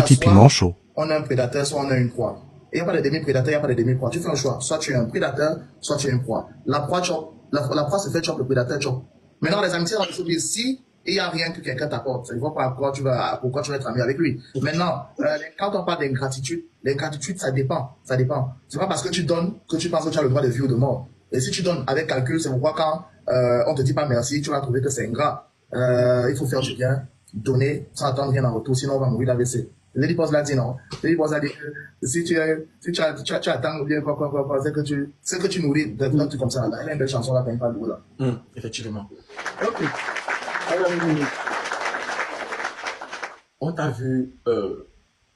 Petit piment chaud. On a un prédateur, soit on a une proie. Et il n'y a pas de demi-prédateur, il n'y a pas de demi-proie. Tu fais un choix. Soit tu es un prédateur, soit tu es une proie. La proie chope. La proie se fait chope, le prédateur chope. Maintenant, les amitiés, on se dit, si il n'y a rien que quelqu'un t'apporte, ça ne voit pas pourquoi tu vas être ami avec lui. Maintenant, quand on parle d'ingratitude, l'ingratitude, ça dépend. Ça dépend. C'est pas parce que tu donnes que tu penses que tu as le droit de vie ou de mort. Et si tu donnes avec calcul, c'est pourquoi quand on te dit pas merci, tu vas trouver que c'est ingrat. Il faut faire du bien, donner, sans attendre rien en retour, sinon on va mourir d'AVC. Lady Boss l'a dit non. Lady Boss a dit que si tu attends ou bien quoi, c'est que tu nourris d'un truc comme ça. Elle a une belle chanson là, quand pas de là. Effectivement. Ok. On t'a vu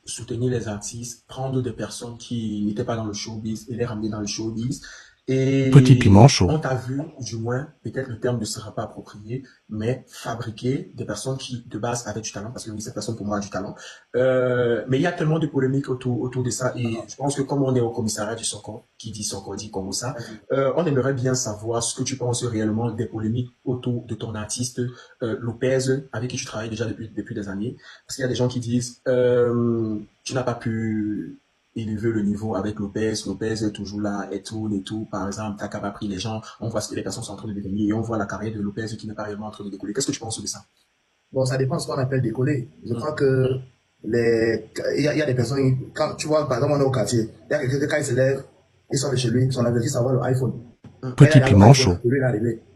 soutenir les artistes, prendre des personnes qui n'étaient pas dans le showbiz et les ramener dans le showbiz. Et Petit piment chaud. on t'a vu, du moins, peut-être le terme ne sera pas approprié, mais fabriquer des personnes qui, de base, avaient du talent, parce que cette personne, pour moi, a du talent. Mais il y a tellement de polémiques autour de ça, et je pense que comme on est au commissariat du Soko, qui dit Soko, dit comme ça, on aimerait bien savoir ce que tu penses réellement des polémiques autour de ton artiste, Lopez, avec qui tu travailles déjà depuis des années. Parce qu'il y a des gens qui disent, tu n'as pas pu élever le niveau avec Lopez est toujours là, et tout. Par exemple, Taka a pris les gens, on voit ce que les personnes sont en train de devenir, et on voit la carrière de Lopez qui n'est pas réellement en train de décoller. Qu'est-ce que tu penses de ça? Bon, ça dépend de ce qu'on appelle décoller. Je crois que il y a des personnes, quand tu vois, par exemple, on est au quartier, il y a quelqu'un qui, quand il se lève, il sort de chez lui, son avertisse avoir le iPhone. Petit piment chaud.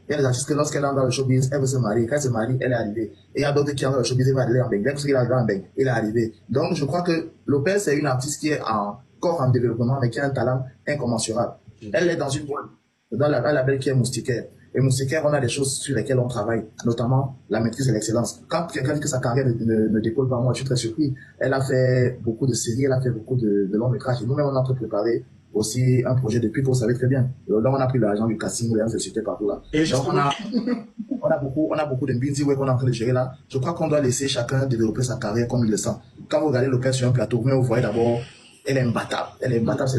Il y a des artistes que lorsqu'elle entre dans le showbiz, elle veut se marier. Quand elle se marie, elle est arrivée. Et il y a d'autres qui entrent dans le showbiz, elle va aller en bang. Dès qu'il arrive en bang, il est arrivé. Donc, je crois que Lopez, c'est une artiste qui est encore en développement, mais qui a un talent incommensurable. Elle est dans une boîte, dans la label qui est Moustiquaire. Et Moustiquaire, on a des choses sur lesquelles on travaille, notamment la maîtrise et l'excellence. Quand quelqu'un dit que sa carrière ne décolle pas, moi, je suis très surpris. Elle a fait beaucoup de séries, elle a fait beaucoup de longs métrages. Et nous-mêmes, on est en train de préparer aussi un projet depuis que vous savez très bien. Donc, on a pris l'argent du casting, les sociétés partout là. Et donc, on a beaucoup de busy work qu'on est en train de gérer là. Je crois qu'on doit laisser chacun développer sa carrière comme il le sent. Quand vous regardez Lopez sur un plateau, vous voyez d'abord, elle est imbattable. Elle est imbattable.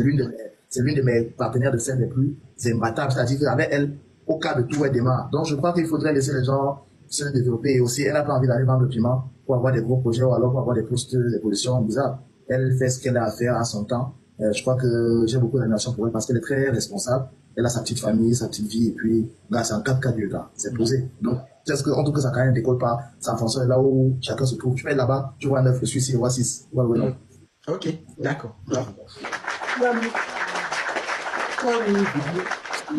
C'est l'une de mes partenaires de scène les plus imbattables. C'est-à-dire qu'avec elle, au cas de tout, elle démarre. Donc, je crois qu'il faudrait laisser les gens se développer. Et aussi, elle n'a pas envie d'aller vendre le piment pour avoir des gros projets ou alors pour avoir des postes, des positions bizarres. Elle fait ce qu'elle a à faire à son temps. Je crois que j'ai beaucoup d'admiration pour elle parce qu'elle est très responsable. Elle a sa petite famille, sa petite vie, et puis, là, c'est en 4 du gars. C'est posé. Donc, est-ce que, en tout cas, ça quand même décolle pas, ça fonctionne là où chacun se trouve. Tu vas là-bas, tu vois 9, le Suisse, tu vois 6. Ouais, non. Ok, d'accord.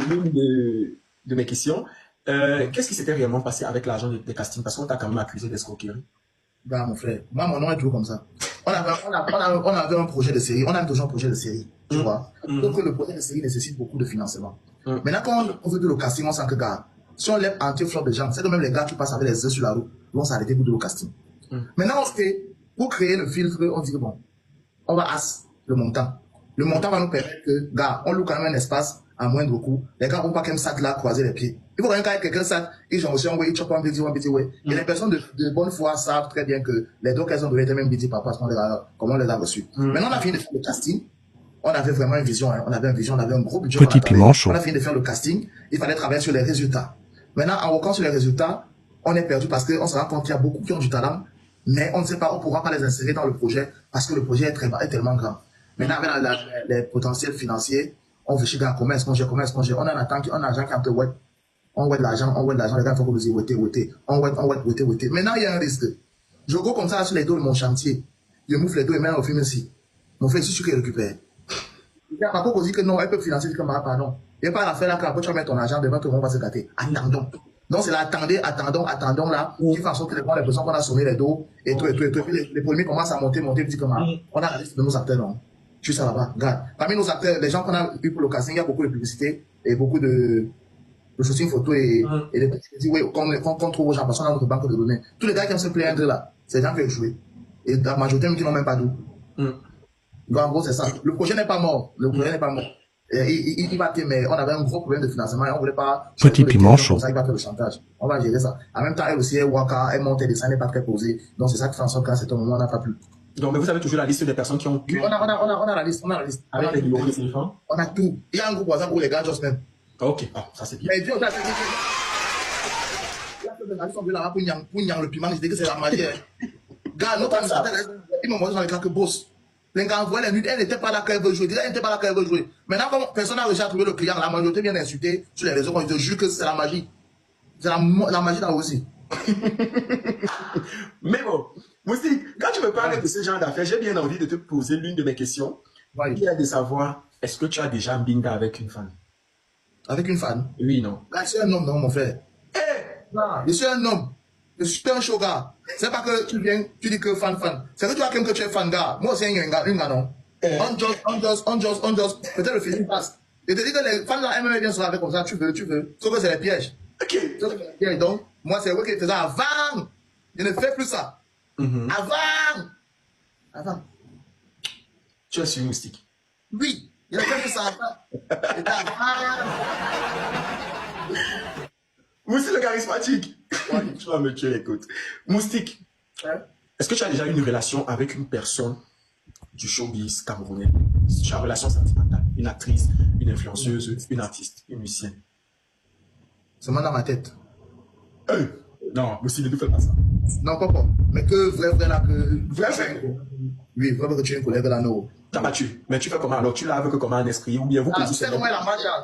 L'une de mes questions, qu'est-ce qui s'était réellement passé avec l'argent des castings? Parce qu'on t'a quand même accusé d'escroquerie. Bah, mon frère, moi, mon nom est toujours comme ça. On avait un projet de série, on a toujours un projet de série, tu vois. Donc, le projet de série nécessite beaucoup de financement. Maintenant, quand on veut de le casting, on sent que, gars, si on lève entier flop de gens, c'est que même les gars qui passent avec les œufs sur la route vont s'arrêter pour de le casting. Maintenant, on fait, pour créer le filtre, on dit que bon, on va as le montant. Le montant va nous permettre que, gars, on loue quand même un espace à moindre coût. Les gars vont pas comme ça là croiser les pieds. Il faut quand même qu'il y ait quelqu'un ça, ils ont aussi envoyé, ils chopent un petit ouais. Et les personnes de bonne foi savent très bien que les deux qu'elles ont donné étaient même dit papa, comment on les a reçus. Maintenant, on a fini de faire le casting. On avait vraiment une vision, hein. On avait une vision, on avait un gros budget. Petit piment chaud. On a fini de faire le casting. Il fallait travailler sur les résultats. Maintenant, en workant sur les résultats, on est perdu parce qu'on se rend compte qu'il y a beaucoup qui ont du talent, mais on ne sait pas, on ne pourra pas les insérer dans le projet parce que le projet est tellement grand. Maintenant, avec les potentiels financiers, on veut chier, comment est-ce qu'on gère. On a un agent qui est un peu wet. On wet l'argent, les gars, il faut qu'on nous dise, wet. On wet. Maintenant, il y a un risque. Je go comme ça sur les dos de mon chantier. Je moufle les dos et maintenant, au film ici. Mon frère, si je suis récupère. Il y a pas qu'on dit que non, elle peut financer comme ça, pardon. Il n'y a pas l'affaire là, quand tu vas mettre ton argent devant, tout le monde va se gâter. Attendons. Donc, c'est là, attendons là, qui fait en sorte que les personnes qu'on a sonné les dos, et tout. Les polémiques commencent à monter, ils disent comment. On a la liste de nos acteurs, non. Tu sais là-bas, regarde. Parmi nos acteurs, les gens qu'on a eu pour le casting, il y a beaucoup de publicité et beaucoup de shooting photo et des petits qui disent, oui, qu'on trouve aux gens, parce qu'on a notre banque de données. Tous les gars qui aiment se plaindre là, c'est des gens qui veulent jouer. Et la majorité, qui n'ont même pas d'où. Donc, en gros, c'est ça. Le projet n'est pas mort. Il va mais on avait un gros problème de financement et on voulait pas. Petit piment chaud. Ça, il va faire le chantage. On va gérer ça. En même temps, elle aussi, elle waka, elle monte, elle descend, elle n'est pas très posée. Donc, c'est ça qui fait en sorte qu'à cet moment, on n'a pas pu. Donc, mais vous avez toujours la liste des personnes qui ont pu. On a la liste. Avec les numéros de téléphone. On a tout. Il y a un groupe WhatsApp pour les gars, just même. Ok, ça c'est bien. Mais Dieu, ça c'est bien. Il y a que des gens qui sont venus là-bas pour le piment, je dis que c'est la magie. Gars, notre administrateur, il m'a montré dans les cas que boss. Les gars envoyaient les nudes, elle n'était pas là quand elle veut jouer. Elle n'était pas là quand elle veut jouer. Maintenant, comme personne n'a réussi à trouver le client, la majorité vient d'insulter sur les réseaux. Je te jure que c'est la magie. C'est la magie là aussi. Mais bon, Moustique, quand tu me parles de ce genre d'affaires, j'ai bien envie de te poser l'une de mes questions. Ouais. Qui est de savoir, est-ce que tu as déjà binga avec une femme? Avec une fan. Oui, non. Gars, je suis un homme, non, mon frère. Non, je suis un homme. Je suis un show gars. C'est pas que tu viens, tu dis que fan. C'est que tu vois quand que tu es fan gars. Moi aussi, un gars, non. On just. Peut-être le film passe. Et te dis que les fans de la MMA viennent se avec comme ça, tu veux. Sauf que c'est les pièges. Ok. Sauf que c'est les pièges. Donc, moi, c'est eux qui faisaient avant. Je ne fais plus ça. Avant. Tu as su Moustique. Oui. Je ne fais plus ça avant. C'était avant. Moustique le charismatique. Tu vas me tuer, écoute. Moustique, est-ce que tu as déjà eu une relation avec une personne du showbiz camerounais? Tu as une relation sentimentale, une actrice, une influenceuse, une artiste, une musicienne? C'est moi dans ma tête. Non, Moustique, ne nous fais pas ça. Non, pas. Mais que vrai là, que. Vrai. Oui, vrai que tu es un collègue là, non. T'as battu. Mais tu fais comment alors? Tu l'as avec comment un esprit ou bien vous Tu sais comment il y a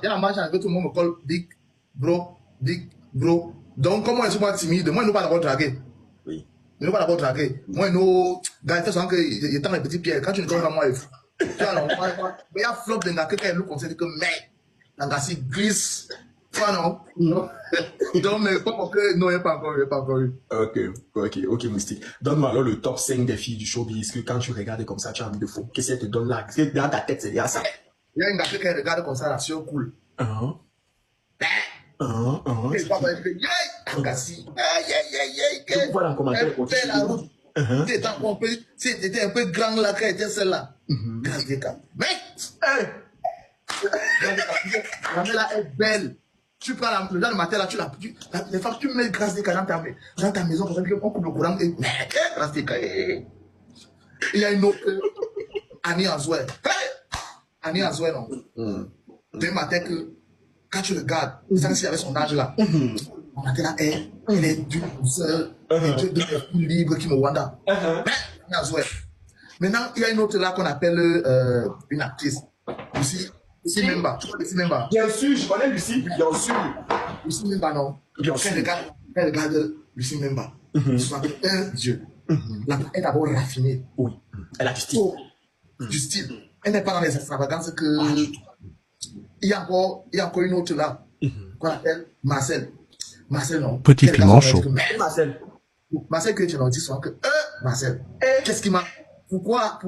la marche, que tout le monde me colle big bro. Donc, comment est-ce que moi timide? Moi, il ne pas d'abord draguer. Oui. Il ne pas d'abord draguer. Moi, nous, gars, il fait souvent qu'il tend les petits pieds. Quand tu ne connais pas moi, il faut. Tu vois, non, il y a flop de gars, quelqu'un nous conseille que, mais, la gars, si glisse. Tu vois, non? Donc, mais pas pour que, non, il n'y a pas encore eu. Ok, Moustique. Donne-moi alors le top 5 des filles du showbiz que quand tu regardes comme ça, tu as envie de fou. Qu'est-ce qu'elle te donne là? Parce que dans ta tête, c'est ça. Il y a une gars qui regarde comme ça, là, sur cool. Et papa, il fait, Tu vois dans le commentaire. C'était un peu grand là, quand était celle-là. Mais, la mère là est belle. Tu prends le genre de matin là, les femmes, tu mets grâce des cas dans ta maison, pour exemple, on coupe le courant, et grâce des cas. Il y a une autre, Annie Azouer. Annie Azouer, non. Dès matin que, quand tu regardes, ça c'est avec son âge là. La matin là, elle est d'une douceur, d'une libre qui me wanda. Mais, Annie Azouer. Maintenant, il y a une autre là qu'on appelle une actrice. Lucie Memba. Tu vois Lucie Memba? Bien sûr, je connais Lucie, bien sûr. Lucie Memba, non? Bien sûr. Elle regarde Lucie Memba. C'est un dieu. Elle est d'abord raffinée. Oui. Elle a du style. Du style. Elle n'est pas dans les extravagances que. Il y a encore une autre là, qu'on appelle Marcel. Marcel, non. Petit piment chaud. Marcel, que tu leur dis souvent que, Marcel, qu'est-ce qui m'a. Pourquoi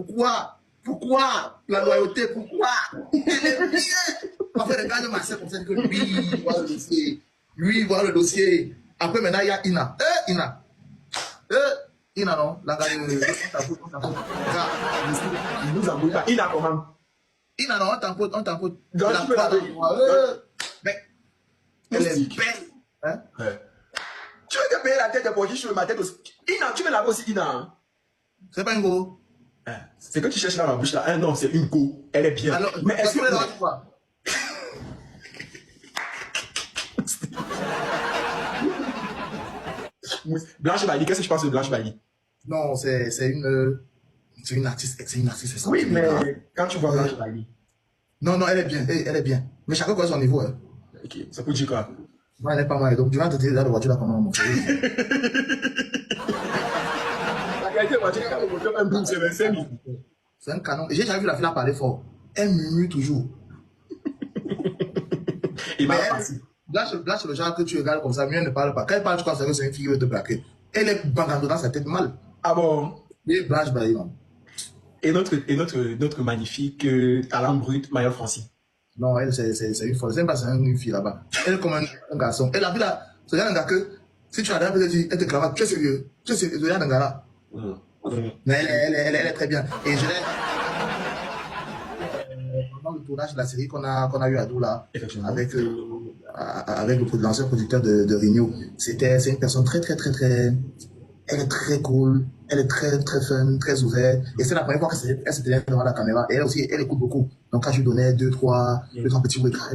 la loyauté? Pourquoi? Elle est bien. En fait, regarde Marcel comme ça, que lui, voit le dossier. Lui, voit le dossier. Après, maintenant, il y a Ina. Ina, non? La gars de. Ina, comment? Ina, non, on t'en fout. Mais, elle est belle. Tu veux te payer la tête de Bogi sur ma tête aussi? Ina, tu veux la aussi, Ina? C'est pas un go. C'est que tu cherches dans ma bouche là. Non, c'est une go. Elle est bien. Alors, mais est-ce que. Blanche Bailly, qu'est-ce que tu penses de Blanche Bailly? Non, c'est une artiste. C'est une artiste. Oui, mais quand tu vois Blanche Bailly. Non, elle est bien. Elle est bien. Mais chacun connaît son niveau. Hein. Ok, ça peut dire quoi? Moi, elle n'est pas mal. Donc, tu vas te dire là de voiture là comment mon frère. C'est un canon. Et j'ai jamais vu la fille parler fort. Elle murmure toujours. Et mais là, c'est le genre que tu regardes comme ça, mieux ne parle pas. Quand elle parle, tu crois que c'est une fille qui veut te plaquer. Elle est bangante dans sa tête mal. Ah bon? Et Blanche Bailly, non. Et notre magnifique talent brut, Mayol Francis. Non, elle, c'est une folle. C'est pas une fille là-bas. Elle est comme un garçon. Elle a vu là, c'est un gars que, si tu as dit, elle te cravache, tu es sérieux. Tu es sérieux, regarde un gars là. Mais elle est très bien. Et je l'ai. Pendant le tournage de la série qu'on a eu à Doula, avec l'ancien producteur de Rigno, c'est une personne très. Elle est très cool, elle est très fun, très ouverte. Et c'est la première fois qu'elle s'était devant la caméra. Et elle aussi, elle écoute beaucoup. Donc quand je lui donnais deux, trois petits regards,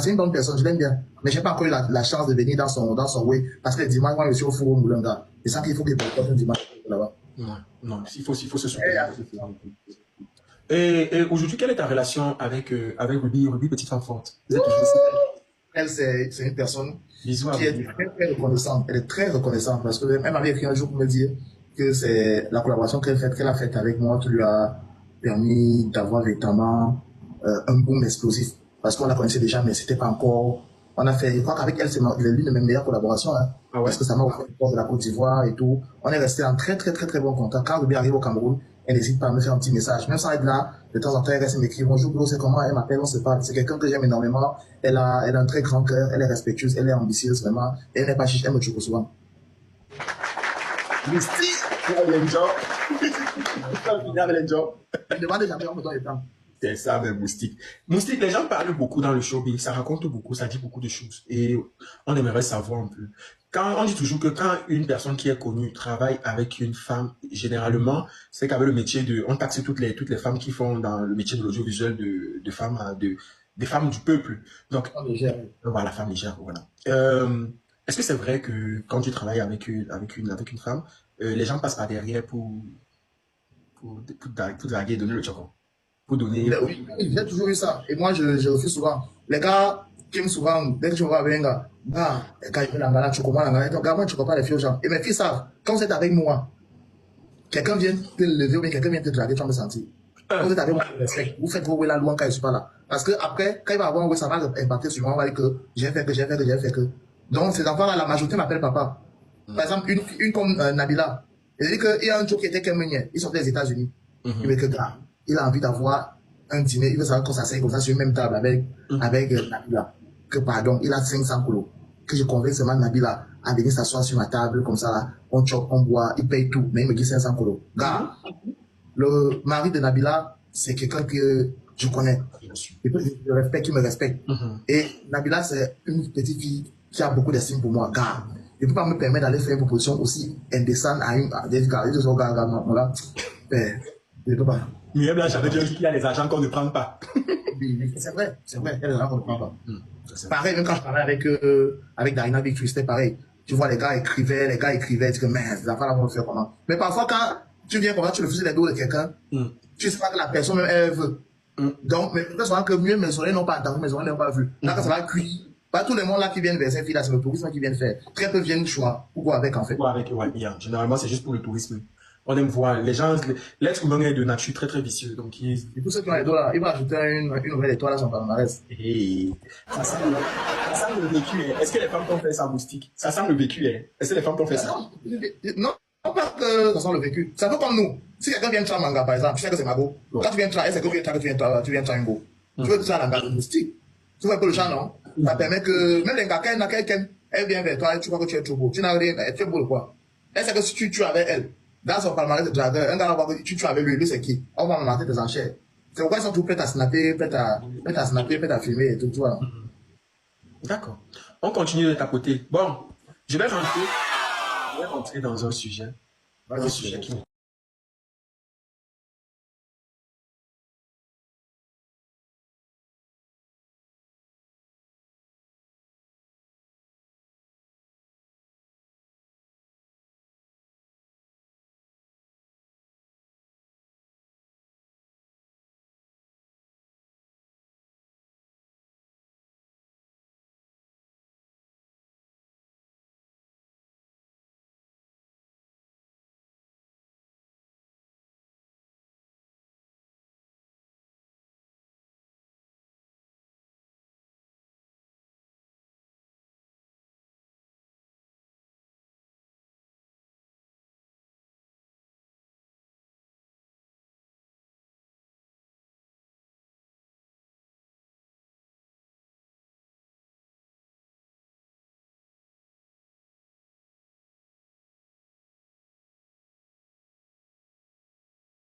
c'est une bonne personne, je l'aime bien. Mais j'ai pas encore eu la chance de venir dans son way. Parce que le dimanche, moi, je suis au four au moulin, gars. Et ça qu'il faut qu'il porte un dimanche là-bas. Non, non, il faut se soutenir. Et aujourd'hui, quelle est ta relation avec Ruby, Ruby, petite femme forte? Vous êtes toujours Elle, c'est une personne bisous à qui est Ruby. très, très reconnaissante. Elle est très reconnaissante parce que elle m'avait écrit un jour pour me dire que c'est la collaboration qu'elle a faite avec moi qui lui a permis d'avoir véritablement un boom explosif. Parce qu'on la connaissait déjà, mais c'était pas encore. On a fait, je crois qu'avec elle, c'est l'une de mes meilleures collaborations. Hein, Ah ouais? parce que ça m'a offert le port de la Côte d'Ivoire et tout. On est resté en très, très, très, très bon contact. Quand Ruby arrive au Cameroun, elle n'hésite pas à me faire un petit message. Même sans être là, de temps en temps, elle reste et m'écrit bonjour, bro, c'est comment, elle m'appelle, on se parle. C'est quelqu'un que j'aime énormément. Elle a un très grand cœur, elle est respectueuse, elle est ambitieuse, vraiment. Et elle n'est pas chiche, elle me choque souvent. Mystique, les gens. Les gens. Je ne demande jamais, on me donne le temps. C'est ça, mais Moustique. Moustique, les gens parlent beaucoup dans le showbiz, ça raconte beaucoup, ça dit beaucoup de choses. Et on aimerait savoir un peu. On dit toujours que quand une personne qui est connue travaille avec une femme, généralement, c'est qu'avec le métier on taxe toutes les femmes qui font dans le métier de l'audiovisuel des femmes du peuple. Donc, voilà, femme légère, voilà. Est-ce que c'est vrai que quand tu travailles avec une femme, les gens passent par derrière pour draguer et donner le chocolat? Pour donner. Oui, j'ai toujours eu ça. Et moi, je refuse souvent. Les gars qui aiment souvent, dès que je vois avec un gars, les gars, ils veulent l'angala, tu comprends l'angala. Donc, moi, tu comprends les filles aux gens. Et mes filles savent, quand vous êtes avec moi, quelqu'un vient te lever ou bien quelqu'un vient te draguer, tu vas me sentir. Quand vous êtes avec moi, vous faites vos là loin quand je suis pas là. Parce que après, quand il va avoir un ouais, ça va impacter sur moi, on va dire que j'ai fait que. Donc, ces enfants-là, la majorité m'appellent papa. Par exemple, une comme Nabila. Il dit qu'il y a un jour qui était Kemenien. Ils sont des États-Unis. Il me dit que gars, il a envie d'avoir un dîner, il veut savoir qu'on s'assied comme ça sur une même table avec Nabila. Que pardon, il a 500 kilos. Que je convainc seulement Nabila à venir s'asseoir sur ma table comme ça, on chope, on boit, il paye tout, mais il me dit 500 kilos. Gars, le mari de Nabila, c'est quelqu'un que je connais. Et puis, je respecte, il me respecte. Et Nabila, c'est une petite fille qui a beaucoup d'estime pour moi. Gars, je ne peux pas me permettre d'aller faire une proposition aussi indécente à des gars. Je dis, là, je ne peux pas. Mais là, j'avais dit qu'il y a des agents qu'on ne prend pas. C'est vrai, il y a des agents qu'on ne prend pas. Pareil, même quand je parlais avec Darina Victor, c'était pareil. Tu vois, les gars écrivaient, ils disent que, mais les enfants là vont le faire comment. Mais parfois, quand tu viens comme ça, tu refuses les dos de quelqu'un, tu sais pas que la personne même, elle veut. Donc, mais peut-être souvent que mieux mes oreilles n'ont pas entendu, mes oreilles n'ont pas vu. Là, quand ça va cuire, pas tout le monde là qui vient vers ces filles là, c'est le tourisme qui vient faire. Très peu viennent choix. Pourquoi avec en fait? Pourquoi avec, ouais, bien. Généralement, c'est juste pour le tourisme. On aime voir. Les gens, l'être humain est de nature très très vicieux. Donc, Et pour ceux qui ont les dos là, ils vont ajouter une nouvelle étoile à son palmarès. Hey. Ça sent le vécu. Est-ce que les femmes t'ont fait ça, Moustique? Ça sent le vécu. Est-ce que les femmes t'ont fait ça? Non, pas que ça sent le vécu. C'est un peu comme nous. Si quelqu'un vient de faire manga, par exemple, tu sais que c'est Mago. Quand tu viens de faire, c'est que tu viens de faire un go. Tu veux faire un manga de Moustique. Tu vois un peu le genre, non? Ça permet que, même les gars, quand elle vient vers toi, tu crois que tu es trop beau. Tu n'as rien, tu es beau de quoi? Elle sait que si tu es avec elle, dans son palmarès de dragueur, un gars va voir que tu es avec lui c'est qui? On va me mater tes enchères. C'est pourquoi ils sont tout prêts à snapper, prêts à filmer et tout, tu vois. D'accord. On continue de tapoter. Bon, je vais rentrer dans un sujet. Un sujet qui